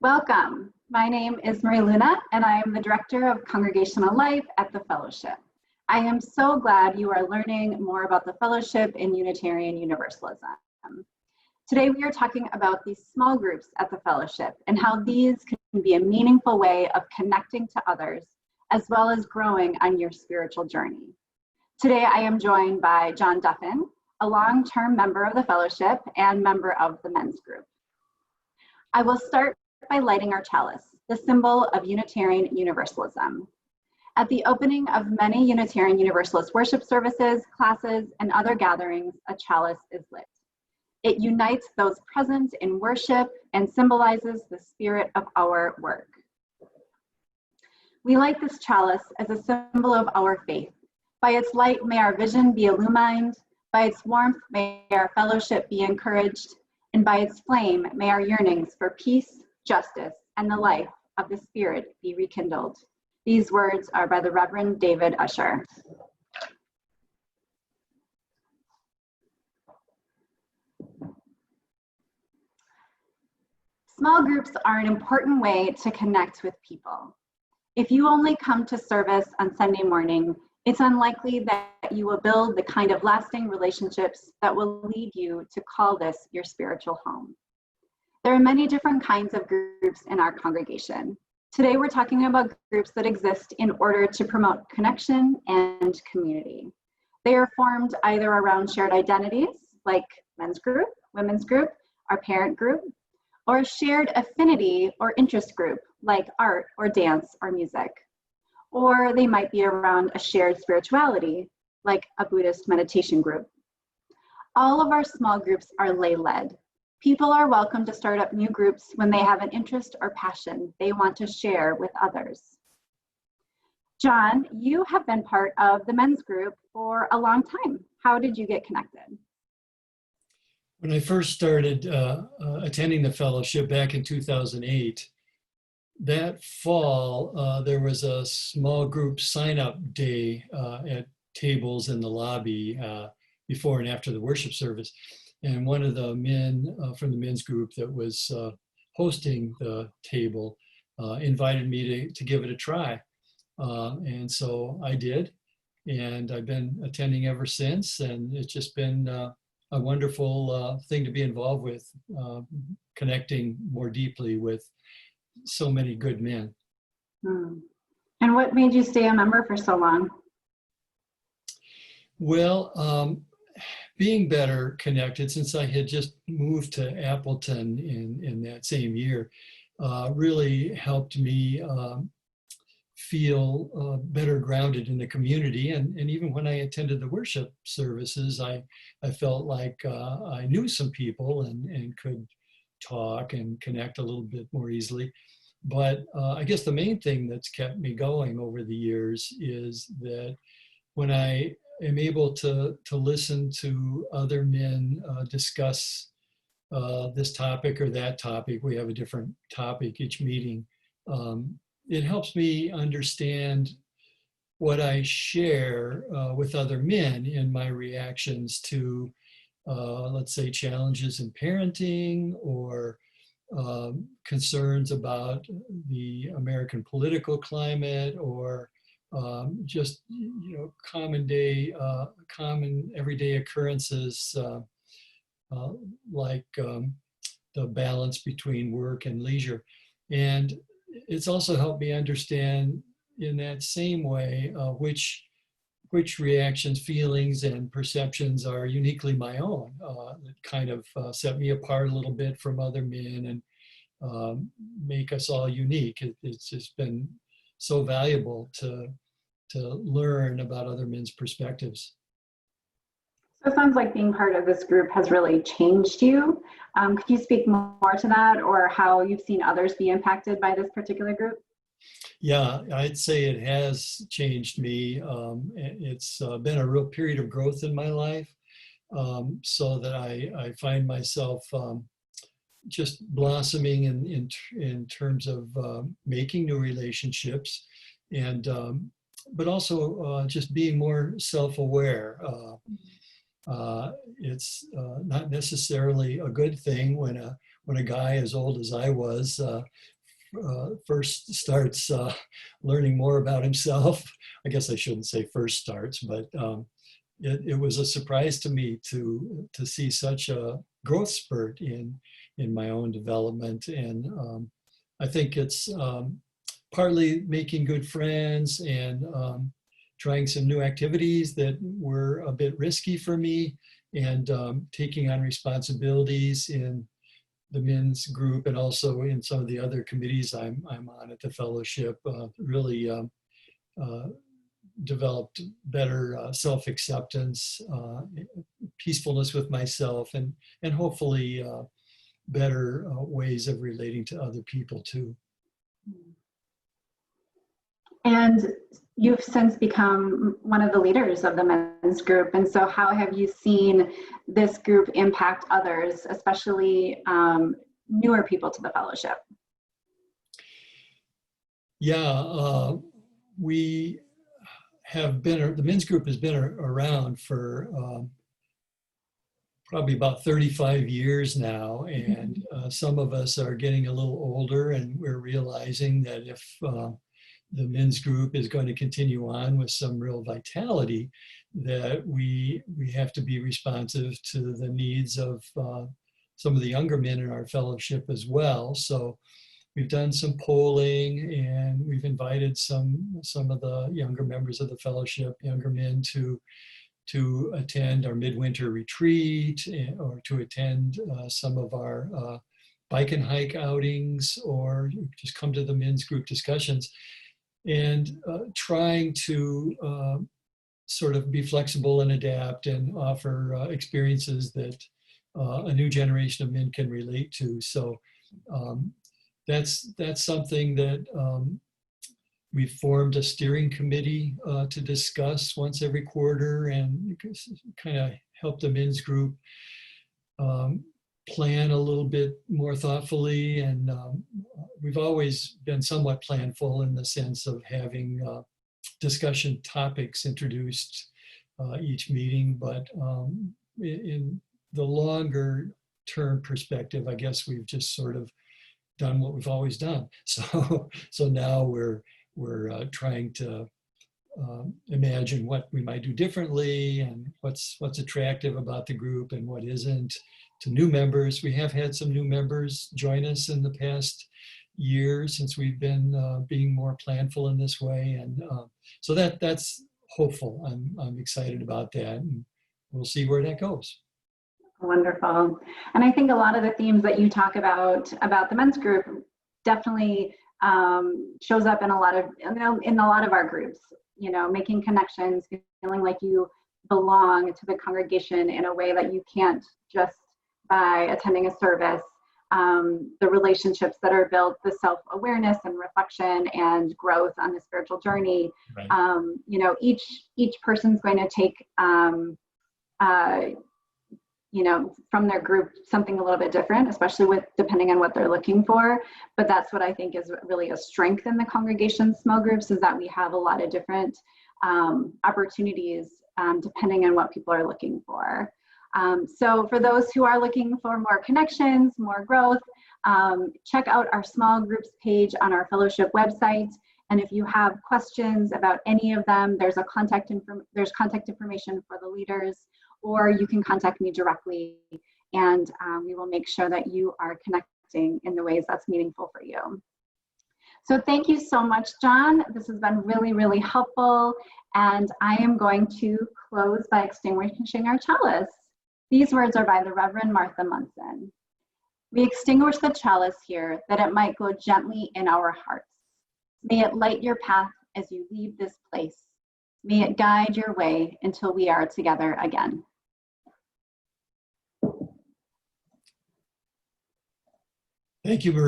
Welcome. My name is Marie Luna, and I am the Director of Congregational Life at the Fellowship. I am so glad you are learning more about the Fellowship in Unitarian Universalism. Today we are talking about these small groups at the Fellowship and how these can be a meaningful way of connecting to others as well as growing on your spiritual journey. Today I am joined by John Duffin, a long-term member of the Fellowship and member of the men's group. I will start by lighting our chalice, the symbol of Unitarian Universalism. At the opening of many Unitarian Universalist worship services, classes, and other gatherings, a chalice is lit. It unites those present in worship and symbolizes the spirit of our work. We light this chalice as a symbol of our faith. By its light, may our vision be illumined. By its warmth, may our fellowship be encouraged. And by its flame, may our yearnings for peace, justice, and the life of the Spirit be rekindled. These words are by the Reverend David Usher. Small groups are an important way to connect with people. If you only come to service on Sunday morning, it's unlikely that you will build the kind of lasting relationships that will lead you to call this your spiritual home. There are many different kinds of groups in our congregation. Today we're talking about groups that exist in order to promote connection and community. They are formed either around shared identities, like men's group, women's group, our parent group, or a shared affinity or interest group, like art or dance or music. Or they might be around a shared spirituality, like a Buddhist meditation group. All of our small groups are lay-led. People are welcome to start up new groups when they have an interest or passion they want to share with others. John, you have been part of the men's group for a long time. How did you get connected? When I first started attending the fellowship back in 2008, that fall, there was a small group sign-up day at tables in the lobby before and after the worship service. And one of the men from the men's group that was hosting the table invited me to give it a try. And so I did, and I've been attending ever since, and it's just been a wonderful thing to be involved with, connecting more deeply with so many good men. And what made you stay a member for so long? Well, being better connected, since I had just moved to Appleton in that same year, really helped me feel better grounded in the community. And even when I attended the worship services, I felt like I knew some people and could talk and connect a little bit more easily. But I guess the main thing that's kept me going over the years is that when I am able to listen to other men discuss this topic or that topic, we have a different topic each meeting, it helps me understand what I share with other men in my reactions to, let's say, challenges in parenting or concerns about the American political climate, or just common everyday occurrences like the balance between work and leisure. And it's also helped me understand in that same way which reactions, feelings, and perceptions are uniquely my own. That kind of set me apart a little bit from other men and make us all unique. It's just been so valuable to learn about other men's perspectives. So it sounds like being part of this group has really changed you. Could you speak more to that, or how you've seen others be impacted by this particular group? Yeah, I'd say it has changed me. It's been a real period of growth in my life, so that I find myself just blossoming in terms of making new relationships, and but also just being more self-aware. It's not necessarily a good thing when when a guy as old as I was first starts learning more about himself. I guess I shouldn't say first starts, but it was a surprise to me to see such a growth spurt in my own development. And I think it's partly making good friends and trying some new activities that were a bit risky for me, and taking on responsibilities in the men's group and also in some of the other committees I'm on at the fellowship, really developed better self-acceptance, peacefulness with myself, and hopefully better ways of relating to other people too. And you've since become one of the leaders of the men's group. And so how have you seen this group impact others, especially newer people to the fellowship? Yeah, we have been, the men's group has been around for probably about 35 years now. And some of us are getting a little older, and we're realizing that if the men's group is going to continue on with some real vitality, that we have to be responsive to the needs of some of the younger men in our fellowship as well. So we've done some polling, and we've invited some of the younger members of the fellowship, younger men, to attend our midwinter retreat, or to attend some of our bike and hike outings, or just come to the men's group discussions. And trying to sort of be flexible and adapt and offer experiences that a new generation of men can relate to. So that's something that we've formed a steering committee to discuss once every quarter, and kind of help the men's group plan a little bit more thoughtfully. And we've always been somewhat planful in the sense of having discussion topics introduced each meeting. But in the longer term perspective, I guess we've just sort of done what we've always done. So now we're trying to imagine what we might do differently, and what's attractive about the group and what isn't to new members. We have had some new members join us in the past year since we've been being more planful in this way, and so that's hopeful. I'm excited about that, and we'll see where that goes. Wonderful. And I think a lot of the themes that you talk about the men's group definitely shows up in a lot of our groups. You know, making connections, feeling like you belong to the congregation in a way that you can't just by attending a service. The relationships that are built, the self-awareness and reflection and growth on the spiritual journey. Right. You know, each person's going to take you know, from their group something a little bit different, especially depending on what they're looking for. But that's what I think is really a strength in the congregation small groups, is that we have a lot of different opportunities depending on what people are looking for. So for those who are looking for more connections, more growth, check out our small groups page on our fellowship website. And if you have questions about any of them, there's contact information for the leaders, or you can contact me directly, and we will make sure that you are connecting in the ways that's meaningful for you. So thank you so much, John. This has been really, really helpful. And I am going to close by extinguishing our chalice. These words are by the Reverend Martha Munson. We extinguish the chalice here that it might go gently in our hearts. May it light your path as you leave this place. May it guide your way until we are together again. Thank you, Maria.